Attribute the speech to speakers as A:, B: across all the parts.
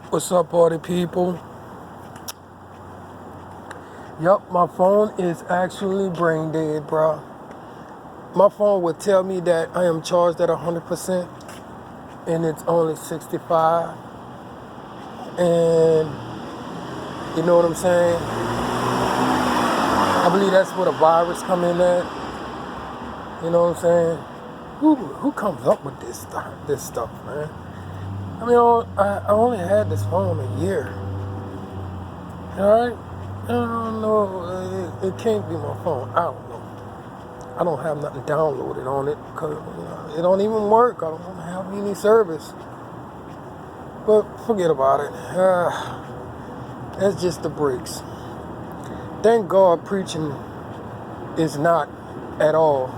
A: What's up, party people? Yup, my phone is actually brain dead, bro. My phone would tell me that I am charged at 100% and it's only 65. And you know what I'm saying? I believe that's where the virus come in at. You know what I'm saying? Who comes up with this stuff, man? I mean, I only had this phone a year. All right? I don't know. It can't be my phone. I don't know. I don't have nothing downloaded on it because it don't even work. I don't have any service. But forget about it. That's just the breaks. Thank God preaching is not at all,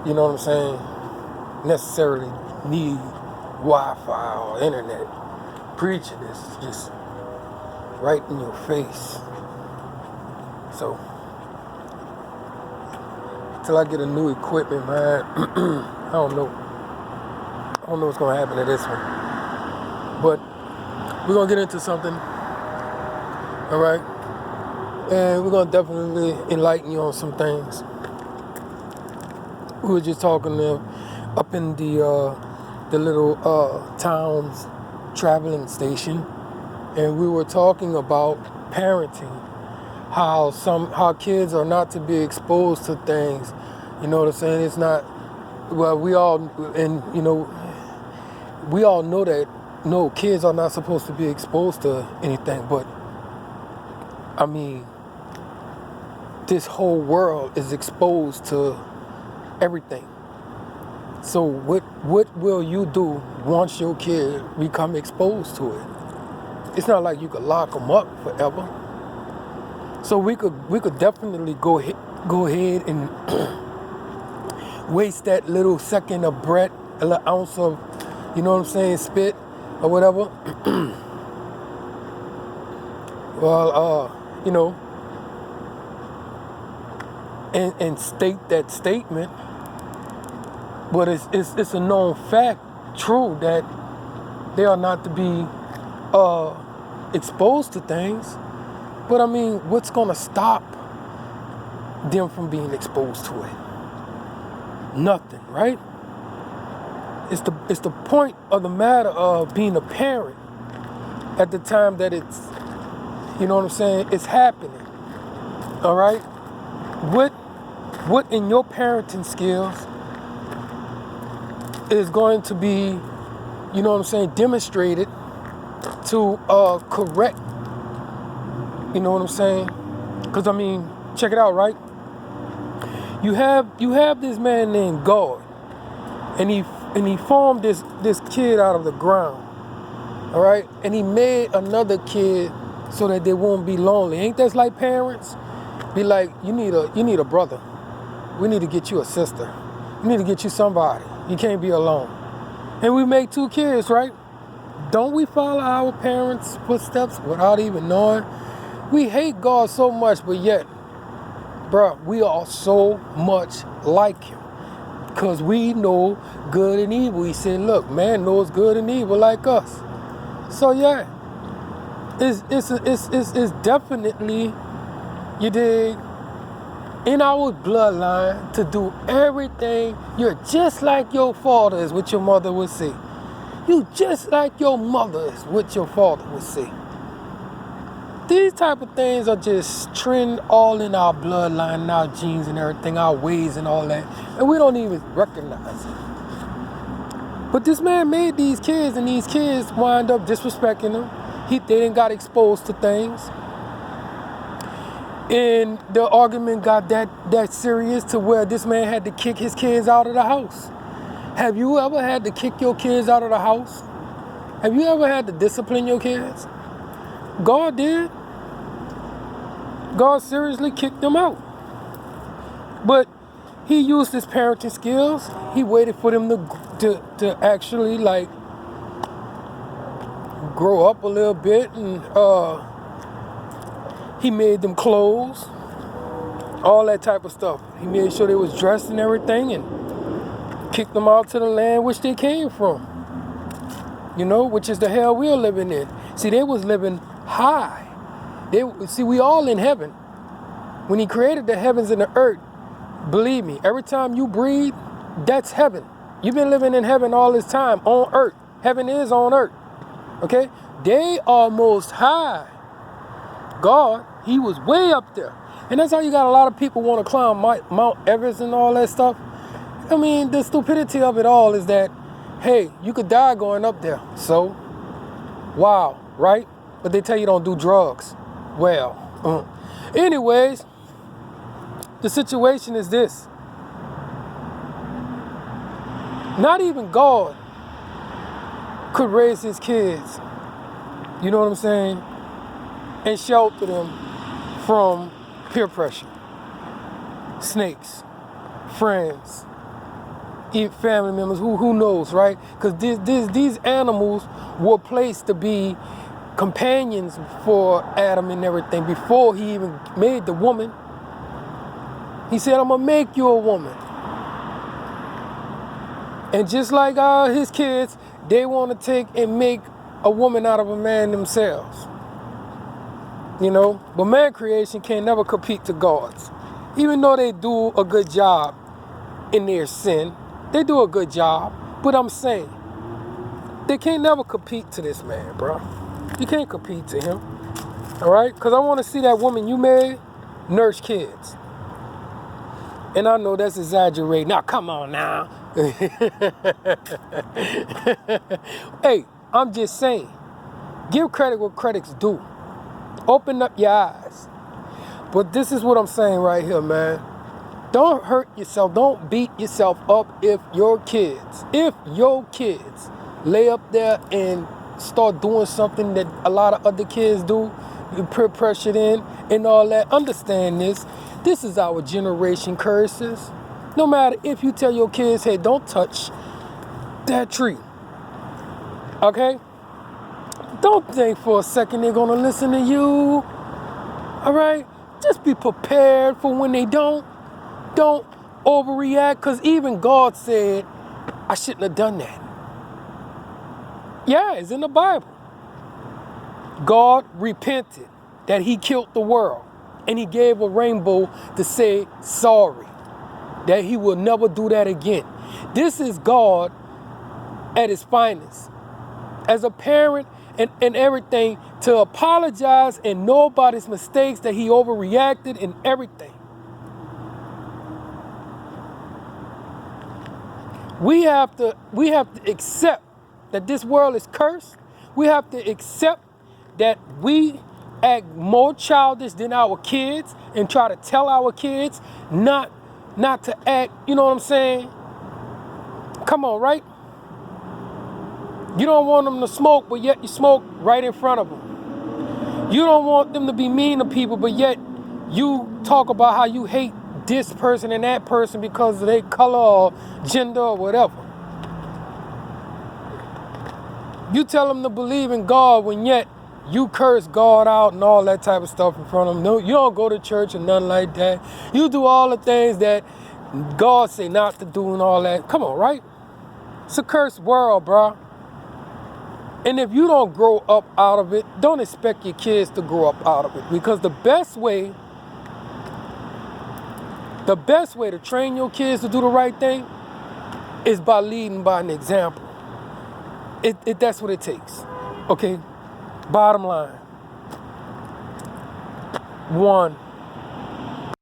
A: you know what I'm saying, necessarily need Wi-Fi or internet. Preaching is just right in your face. So, till I get a new equipment, man, I don't know. I don't know what's going to happen to this one. But we're going to get into something, all right? And we're going to definitely enlighten you on some things. We were just talking up in the little town's traveling station, and we were talking about parenting, how kids are not to be exposed to things. You know what I'm saying? It's not, well, we all know that no, kids are not supposed to be exposed to anything, but I mean, this whole world is exposed to everything. So what will you do once your kid become exposed to it? It's not like you could lock them up forever. So we could definitely go ahead and waste that little second of breath, a little ounce of, you know what I'm saying, spit or whatever. Well, and state that statement. But it's a known fact, true, that they are not to be exposed to things. But I mean, what's gonna stop them from being exposed to it? Nothing, right? It's the point of the matter of being a parent at the time that it's, you know what I'm saying, it's happening. All right? What in your parenting skills is going to be, you know what I'm saying, demonstrated to correct, you know what I'm saying? Because I mean, check it out, right? You have this man named God, and he formed this kid out of the ground, all right? And he made another kid so that they won't be lonely. Ain't that like parents? Be like, you need a brother. We need to get you a sister. We need to get you somebody. You can't be alone. And we make 2 kids, right? Don't we follow our parents' footsteps without even knowing? We hate God so much, but yet, bruh, we are so much like him. Because we know good and evil. He said, look, man knows good and evil like us. So yeah, it's definitely, you dig, in our bloodline to do everything. You're just like your father is what your mother would say. You just like your mother is what your father would say. These type of things are just trend all in our bloodline, and our genes and everything, our ways and all that. And we don't even recognize it. But this man made these kids, and these kids wind up disrespecting him. They didn't got exposed to things. And the argument got that serious to where this man had to kick his kids out of the house. Have you ever had to kick your kids out of the house? Have you ever had to discipline your kids? God did. God seriously kicked them out. But he used his parenting skills. He waited for them to actually like grow up a little bit, and he made them clothes, all that type of stuff. He made sure they was dressed and everything, and kicked them out to the land which they came from. you know, which is the hell we're living in. See, they was living high. We all in heaven. When he created the heavens and the earth, believe me, every time you breathe, that's heaven. You've been living in heaven all this time on earth. Heaven is on earth. Okay? They are most high. God, he was way up there. And that's how you got a lot of people want to climb Mount Everest and all that stuff. I mean, the stupidity of it all is that, hey, you could die going up there. So, wow, right? But they tell you don't do drugs. Well, anyways, the situation is this. Not even God could raise his kids, you know what I'm saying, and shelter them from peer pressure, snakes, friends, even family members, who knows, right? Because these animals were placed to be companions for Adam and everything before he even made the woman. He said, I'm going to make you a woman. And just like his kids, they want to take and make a woman out of a man themselves. You know, but man creation can never compete to God's. Even though they do a good job in their sin, they do a good job. But I'm saying, they can't never compete to this man, bro. You can't compete to him. All right? Because I want to see that woman you made nurse kids. And I know that's exaggerating. Now, come on now. Hey, I'm just saying, give credit where credit's due. Open up your eyes. But this is what I'm saying right here, man. Don't hurt yourself. Don't beat yourself up if your kids lay up there and start doing something that a lot of other kids do, you peer pressured in and all that. Understand this. This is our generation curses. No matter if you tell your kids, hey, don't touch that tree. Okay? Don't think for a second they're going to listen to you. All right? Just be prepared for when they don't. Don't overreact, because even God said, I shouldn't have done that. Yeah, it's in the Bible. God repented that he killed the world. And he gave a rainbow to say sorry. That he will never do that again. This is God at his finest. As a parent and everything, to apologize and know about his mistakes, that he overreacted and everything. We have to accept that this world is cursed. We have to accept that we act more childish than our kids and try to tell our kids not to act, you know what I'm saying? Come on, right? You don't want them to smoke, but yet you smoke right in front of them. You don't want them to be mean to people, but yet you talk about how you hate this person and that person because of their color or gender or whatever. You tell them to believe in God when yet you curse God out and all that type of stuff in front of them. No, you don't go to church or nothing like that. You do all the things that God say not to do and all that. Come on, right? It's a cursed world, bro. And if you don't grow up out of it, don't expect your kids to grow up out of it. Because the best way to train your kids to do the right thing is by leading by an example. That's what it takes. Okay? Bottom line. 1,